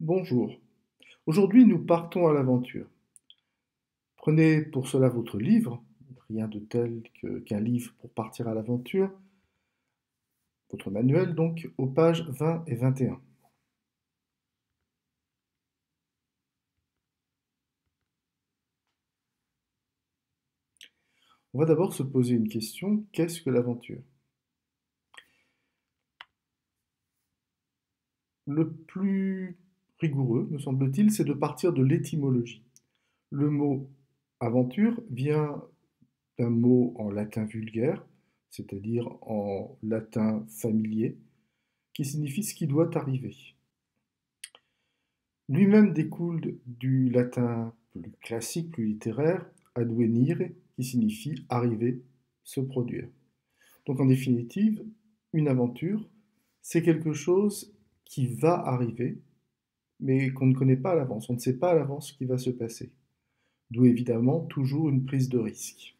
Bonjour. Aujourd'hui, nous partons à l'aventure. Prenez pour cela votre livre, rien de tel qu'un livre pour partir à l'aventure, votre manuel donc, aux pages 20 et 21. On va d'abord se poser une question, qu'est-ce que l'aventure? Le plus rigoureux, me semble-t-il, c'est de partir de l'étymologie. Le mot aventure vient d'un mot en latin vulgaire, c'est-à-dire en latin familier, qui signifie ce qui doit arriver. Lui-même découle du latin plus classique, plus littéraire, advenire, qui signifie arriver, se produire. Donc en définitive, une aventure, c'est quelque chose qui va arriver, mais qu'on ne connaît pas à l'avance. On ne sait pas à l'avance ce qui va se passer. D'où évidemment toujours une prise de risque.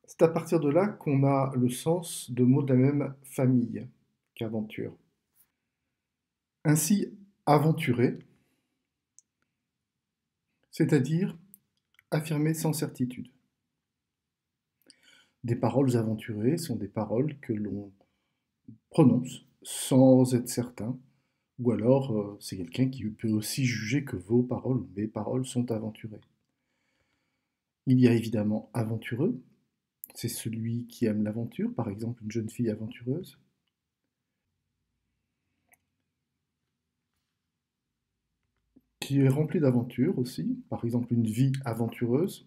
C'est à partir de là qu'on a le sens de mots de la même famille qu'aventure. Ainsi, aventurer, c'est-à-dire affirmer sans certitude. Des paroles aventurées sont des paroles que l'on prononce sans être certain, ou alors c'est quelqu'un qui peut aussi juger que vos paroles ou mes paroles sont aventurées. Il y a évidemment aventureux, c'est celui qui aime l'aventure, par exemple une jeune fille aventureuse. Qui est rempli d'aventures aussi, par exemple une vie aventureuse,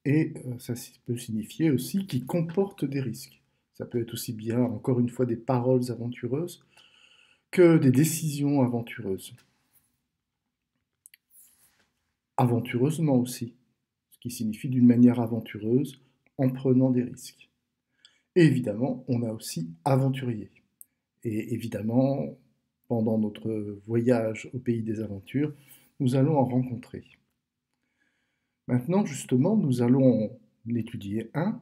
et ça peut signifier aussi qui comporte des risques. Ça peut être aussi bien, encore une fois, des paroles aventureuses que des décisions aventureuses. Aventureusement aussi, ce qui signifie d'une manière aventureuse, en prenant des risques. Et évidemment, on a aussi aventurier. Et évidemment, pendant notre voyage au pays des aventures, nous allons en rencontrer. Maintenant, justement, nous allons en étudier un,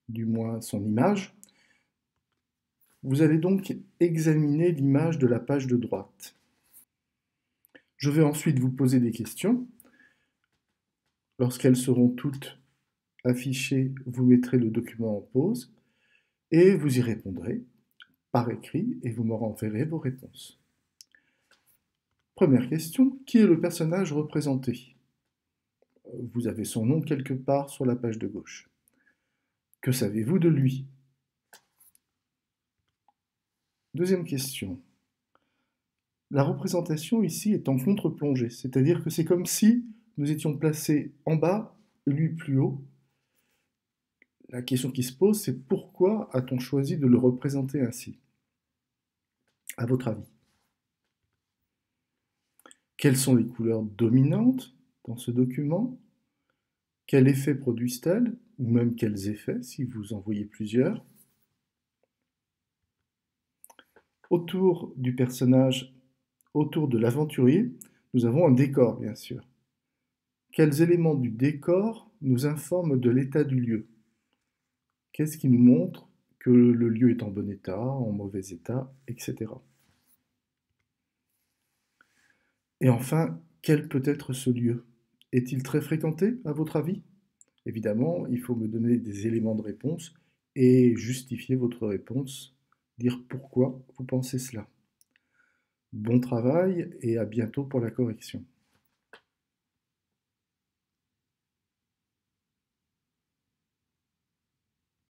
du moins son image. Vous allez donc examiner l'image de la page de droite. Je vais ensuite vous poser des questions. Lorsqu'elles seront toutes affichées, vous mettrez le document en pause et vous y répondrez par écrit et vous me renverrez vos réponses. Première question, qui est le personnage représenté? Vous avez son nom quelque part sur la page de gauche. Que savez-vous de lui? Deuxième question. La représentation ici est en contre-plongée, c'est-à-dire que c'est comme si nous étions placés en bas et lui plus haut. La question qui se pose, c'est pourquoi a-t-on choisi de le représenter ainsi? À votre avis? Quelles sont les couleurs dominantes dans ce document? Quel effet produisent-elles? Ou même quels effets, si vous en voyez plusieurs? Autour du personnage, autour de l'aventurier, nous avons un décor, bien sûr. Quels éléments du décor nous informent de l'état du lieu? Qu'est-ce qui nous montre que le lieu est en bon état, en mauvais état, etc. Et enfin, quel peut être ce lieu? Est-il très fréquenté, à votre avis? Évidemment, il faut me donner des éléments de réponse et justifier votre réponse, dire pourquoi vous pensez cela. Bon travail et à bientôt pour la correction.